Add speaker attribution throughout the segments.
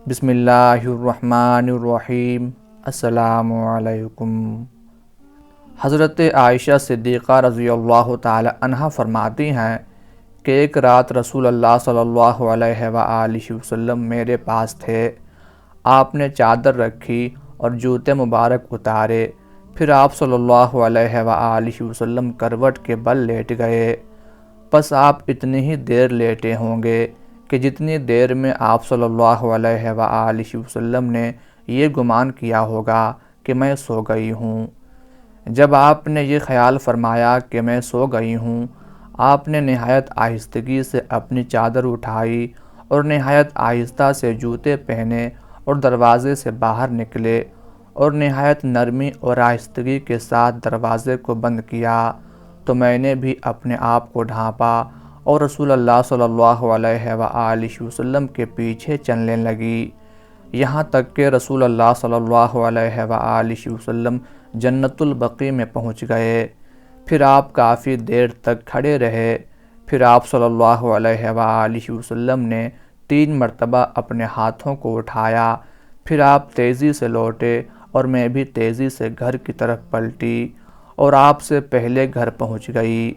Speaker 1: بسم اللہ الرحمن الرحیم۔ السلام علیکم۔ حضرت عائشہ صدیقہ رضی اللہ تعالی عنہ فرماتی ہیں کہ ایک رات رسول اللہ صلی اللہ علیہ وآلہ وسلم میرے پاس تھے۔ آپ نے چادر رکھی اور جوتے مبارک اتارے، پھر آپ صلی اللہ علیہ وآلہ وسلم کروٹ کے بل لیٹ گئے۔ پس آپ اتنی ہی دیر لیٹے ہوں گے کہ جتنی دیر میں آپ صلی اللہ علیہ وآلہ وسلم نے یہ گمان کیا ہوگا کہ میں سو گئی ہوں۔ جب آپ نے یہ خیال فرمایا کہ میں سو گئی ہوں، آپ نے نہایت آہستگی سے اپنی چادر اٹھائی اور نہایت آہستہ سے جوتے پہنے اور دروازے سے باہر نکلے اور نہایت نرمی اور آہستگی کے ساتھ دروازے کو بند کیا، تو میں نے بھی اپنے آپ کو ڈھانپا اور رسول اللہ صلی اللہ علیہ وآلہ وسلم کے پیچھے چلنے لگی، یہاں تک کہ رسول اللہ صلی اللہ علیہ وآلہ وسلم جنت البقیع میں پہنچ گئے۔ پھر آپ کافی دیر تک کھڑے رہے، پھر آپ صلی اللہ علیہ وآلہ وسلم نے 3 مرتبہ اپنے ہاتھوں کو اٹھایا، پھر آپ تیزی سے لوٹے اور میں بھی تیزی سے گھر کی طرف پلٹی اور آپ سے پہلے گھر پہنچ گئی۔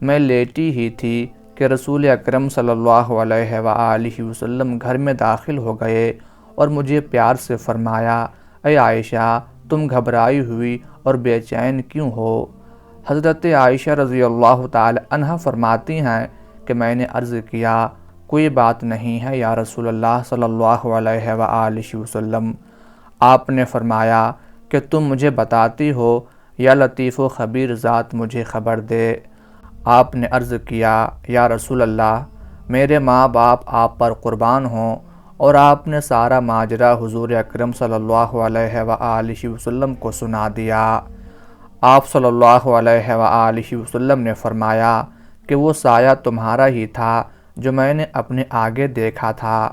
Speaker 1: میں لیٹی ہی تھی کہ رسول اکرم صلی اللہ علیہ وآلہ وسلم گھر میں داخل ہو گئے اور مجھے پیار سے فرمایا، اے عائشہ، تم گھبرائی ہوئی اور بے چین کیوں ہو؟ حضرت عائشہ رضی اللہ تعالی عنہ فرماتی ہیں کہ میں نے عرض کیا، کوئی بات نہیں ہے یا رسول اللہ صلی اللہ علیہ وآلہ وسلم۔ آپ نے فرمایا کہ تم مجھے بتاتی ہو یا لطیف و خبیر ذات مجھے خبر دے۔ آپ نے عرض کیا، یا رسول اللہ، میرے ماں باپ آپ پر قربان ہوں، اور آپ نے سارا ماجرا حضور اکرم صلی اللہ علیہ وآلہ وسلم کو سنا دیا۔ آپ صلی اللہ علیہ وآلہ وسلم نے فرمایا کہ وہ سایہ تمہارا ہی تھا جو میں نے اپنے آگے دیکھا تھا۔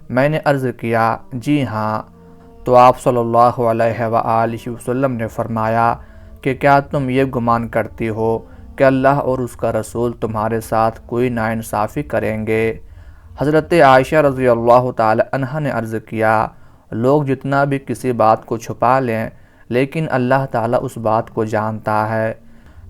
Speaker 1: میں نے عرض کیا، جی ہاں۔ تو آپ صلی اللہ علیہ وآلہ وسلم نے فرمایا کہ کیا تم یہ گمان کرتی ہو کہ اللہ اور اس کا رسول تمہارے ساتھ کوئی ناانصافی کریں گے؟ حضرت عائشہ رضی اللہ تعالی عنہ نے عرض کیا، لوگ جتنا بھی کسی بات کو چھپا لیں لیکن اللہ تعالیٰ اس بات کو جانتا ہے۔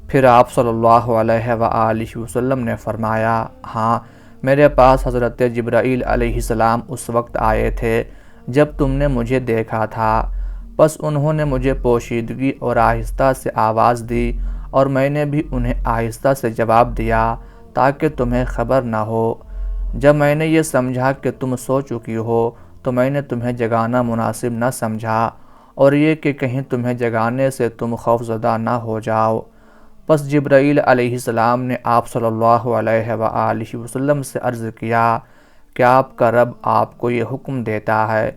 Speaker 1: پھر آپ صلی اللہ علیہ وآلہ وسلم نے فرمایا، ہاں، میرے پاس حضرت جبرائیل علیہ السلام اس وقت آئے تھے جب تم نے مجھے دیکھا تھا، پس انہوں نے مجھے پوشیدگی اور آہستہ سے آواز دی اور میں نے بھی انہیں آہستہ سے جواب دیا تاکہ تمہیں خبر نہ ہو۔ جب میں نے یہ سمجھا کہ تم سو چکی ہو تو میں نے تمہیں جگانا مناسب نہ سمجھا، اور یہ کہ کہیں تمہیں جگانے سے تم خوفزدہ نہ ہو جاؤ۔ پس جبرائیل علیہ السلام نے آپ صلی اللہ علیہ وآلہ وسلم سے عرض کیا کہ آپ کا رب آپ کو یہ حکم دیتا ہے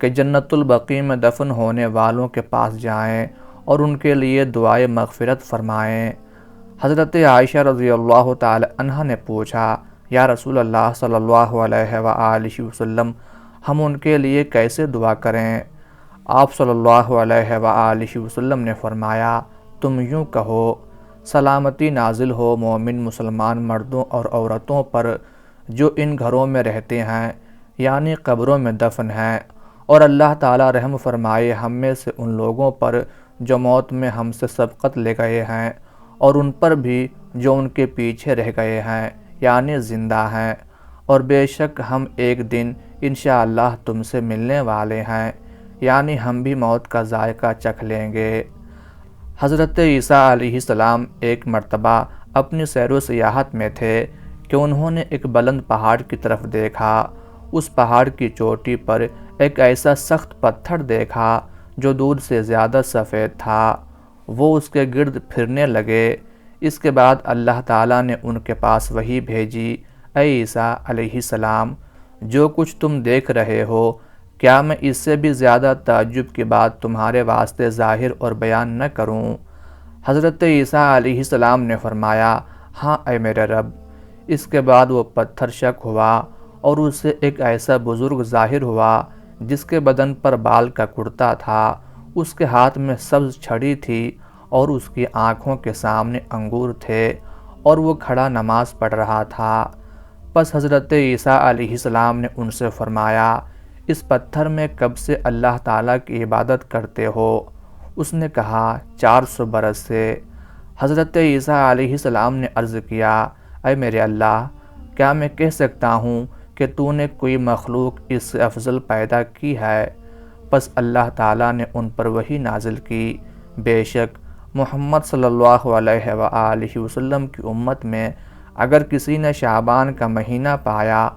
Speaker 1: کہ جنت البقیع میں دفن ہونے والوں کے پاس جائیں اور ان کے لیے دعائے مغفرت فرمائیں۔ حضرت عائشہ رضی اللہ تعالی عنہ نے پوچھا، یا رسول اللہ صلی اللہ علیہ وآلہ وسلم، ہم ان کے لیے کیسے دعا کریں؟ آپ صلی اللہ علیہ وآلہ وسلم نے فرمایا، تم یوں کہو، سلامتی نازل ہو مومن مسلمان مردوں اور عورتوں پر جو ان گھروں میں رہتے ہیں، یعنی قبروں میں دفن ہیں، اور اللہ تعالیٰ رحم فرمائے ہم میں سے ان لوگوں پر جو موت میں ہم سے سبقت لے گئے ہیں، اور ان پر بھی جو ان کے پیچھے رہ گئے ہیں، یعنی زندہ ہیں، اور بے شک ہم ایک دن انشاءاللہ تم سے ملنے والے ہیں، یعنی ہم بھی موت کا ذائقہ چکھ لیں گے۔ حضرت عیسیٰ علیہ السلام ایک مرتبہ اپنی سیر و سیاحت میں تھے کہ انہوں نے ایک بلند پہاڑ کی طرف دیکھا۔ اس پہاڑ کی چوٹی پر ایک ایسا سخت پتھر دیکھا جو دودھ سے زیادہ سفید تھا۔ وہ اس کے گرد پھرنے لگے۔ اس کے بعد اللہ تعالیٰ نے ان کے پاس وحی بھیجی، اے عیسیٰ علیہ السلام، جو کچھ تم دیکھ رہے ہو، کیا میں اس سے بھی زیادہ تعجب کی بات تمہارے واسطے ظاہر اور بیان نہ کروں؟ حضرت عیسیٰ علیہ السلام نے فرمایا، ہاں اے میرے رب۔ اس کے بعد وہ پتھر شک ہوا اور اس سے ایک ایسا بزرگ ظاہر ہوا جس کے بدن پر بال کا کرتا تھا، اس کے ہاتھ میں سبز چھڑی تھی اور اس کی آنکھوں کے سامنے انگور تھے، اور وہ کھڑا نماز پڑھ رہا تھا۔ پس حضرت عیسیٰ علیہ السلام نے ان سے فرمایا، اس پتھر میں کب سے اللہ تعالیٰ کی عبادت کرتے ہو؟ اس نے کہا 400 برس سے۔ حضرت عیسیٰ علیہ السلام نے عرض کیا اے میرے اللہ، کیا میں کہہ سکتا ہوں کہ تو نے کوئی مخلوق اس سے افضل پیدا کی ہے؟ پس اللہ تعالیٰ نے ان پر وحی نازل کی، بے شک محمد صلی اللہ علیہ وآلہ وسلم کی امت میں اگر کسی نے شعبان کا مہینہ پایا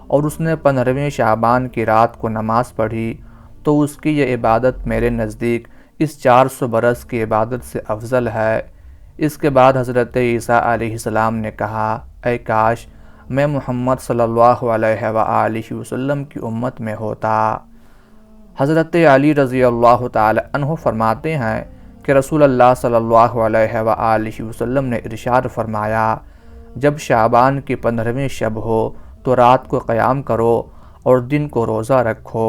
Speaker 1: اور اس نے 15ویں شعبان کی رات کو نماز پڑھی تو اس کی یہ عبادت میرے نزدیک اس 400 برس کی عبادت سے افضل ہے۔ اس کے بعد حضرت عیسیٰ علیہ السلام نے کہا اے کاش میں محمد صلی اللہ علیہ وآلہ وسلم کی امت میں ہوتا۔ حضرت علی رضی اللہ تعالی عنہ فرماتے ہیں کہ رسول اللہ صلی اللہ علیہ وآلہ وسلم نے ارشاد فرمایا، جب شعبان کی 15ویں شب ہو تو رات کو قیام کرو اور دن کو روزہ رکھو،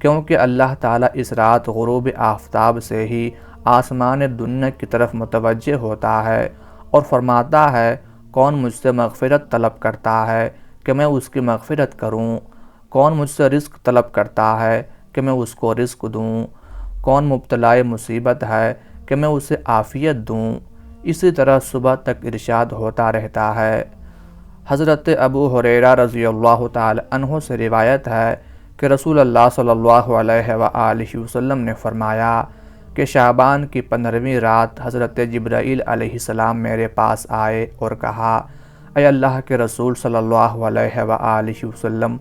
Speaker 1: کیونکہ اللہ تعالیٰ اس رات غروب آفتاب سے ہی آسمان دنیا کی طرف متوجہ ہوتا ہے اور فرماتا ہے کون مجھ سے مغفرت طلب کرتا ہے کہ میں اس کی مغفرت کروں، کون مجھ سے رزق طلب کرتا ہے کہ میں اس کو رزق دوں، کون مبتلا مصیبت ہے کہ میں اسے عافیت دوں۔ اسی طرح صبح تک ارشاد ہوتا رہتا ہے۔ حضرت ابو ہریرہ رضی اللہ تعالی عنہ سے روایت ہے کہ رسول اللہ صلی اللہ علیہ وآلہ وسلم نے فرمایا کہ شعبان کی 15ویں رات حضرت جبرائیل علیہ السلام میرے پاس آئے اور کہا اے اللہ کے رسول صلی اللہ علیہ وآلہ وسلم،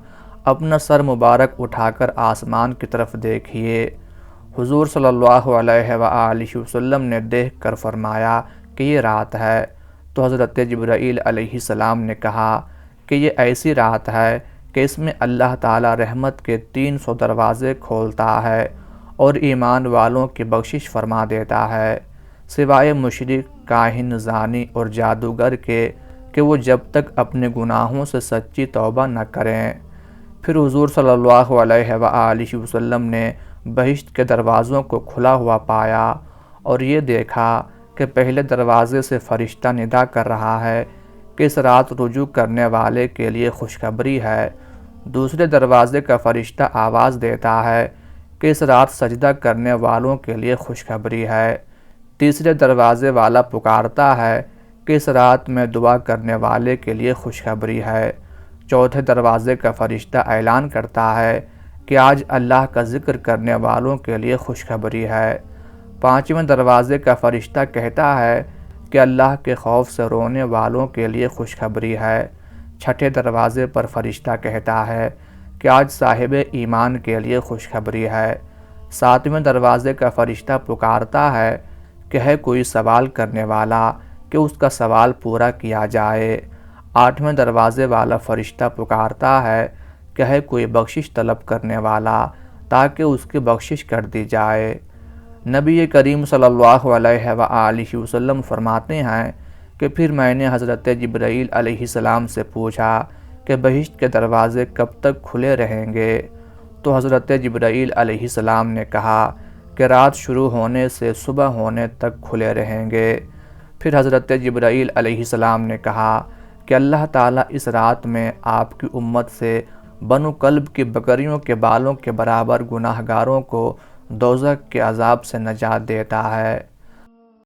Speaker 1: اپنا سر مبارک اٹھا کر آسمان کی طرف دیکھیے۔ حضور صلی اللہ علیہ وآلہ وسلم نے دیکھ کر فرمایا کہ یہ رات ہے، تو حضرت جبرائیل علیہ السلام نے کہا کہ یہ ایسی رات ہے کہ اس میں اللہ تعالی رحمت کے 300 دروازے کھولتا ہے اور ایمان والوں کی بخشش فرما دیتا ہے، سوائے مشرک، کاہن، زانی اور جادوگر کے کہ وہ جب تک اپنے گناہوں سے سچی توبہ نہ کریں۔ پھر حضور صلی اللہ علیہ وآلہ وسلم نے بہشت کے دروازوں کو کھلا ہوا پایا اور یہ دیکھا کہ پہلے دروازے سے فرشتہ ندا کر رہا ہے کہ اس رات رجوع کرنے والے کے لیے خوشخبری ہے، دوسرے دروازے کا فرشتہ آواز دیتا ہے کہ اس رات سجدہ کرنے والوں کے لیے خوشخبری ہے، تیسرے دروازے والا پکارتا ہے کہ اس رات میں دعا کرنے والے کے لیے خوشخبری ہے، چوتھے دروازے کا فرشتہ اعلان کرتا ہے کہ آج اللہ کا ذکر کرنے والوں کے لیے خوشخبری ہے، پانچویں دروازے کا فرشتہ کہتا ہے کہ اللہ کے خوف سے رونے والوں کے لیے خوشخبری ہے، چھٹے دروازے پر فرشتہ کہتا ہے کہ آج صاحب ایمان کے لیے خوشخبری ہے، ساتویں دروازے کا فرشتہ پکارتا ہے کہ ہے کوئی سوال کرنے والا کہ اس کا سوال پورا کیا جائے، آٹھویں دروازے والا فرشتہ پکارتا ہے کہ ہے کوئی بخشش طلب کرنے والا تاکہ اس کی بخشش کر دی جائے۔ نبی کریم صلی اللہ علیہ وآلہ وسلم فرماتے ہیں کہ پھر میں نے حضرت جبرائیل علیہ السلام سے پوچھا کہ بہشت کے دروازے کب تک کھلے رہیں گے؟ تو حضرت جبرائیل علیہ السلام نے کہا کہ رات شروع ہونے سے صبح ہونے تک کھلے رہیں گے۔ پھر حضرت جبرائیل علیہ السلام نے کہا کہ اللہ تعالیٰ اس رات میں آپ کی امت سے بنو کلب کی بکریوں کے بالوں کے برابر گناہگاروں کو دوزخ کے عذاب سے نجات دیتا ہے۔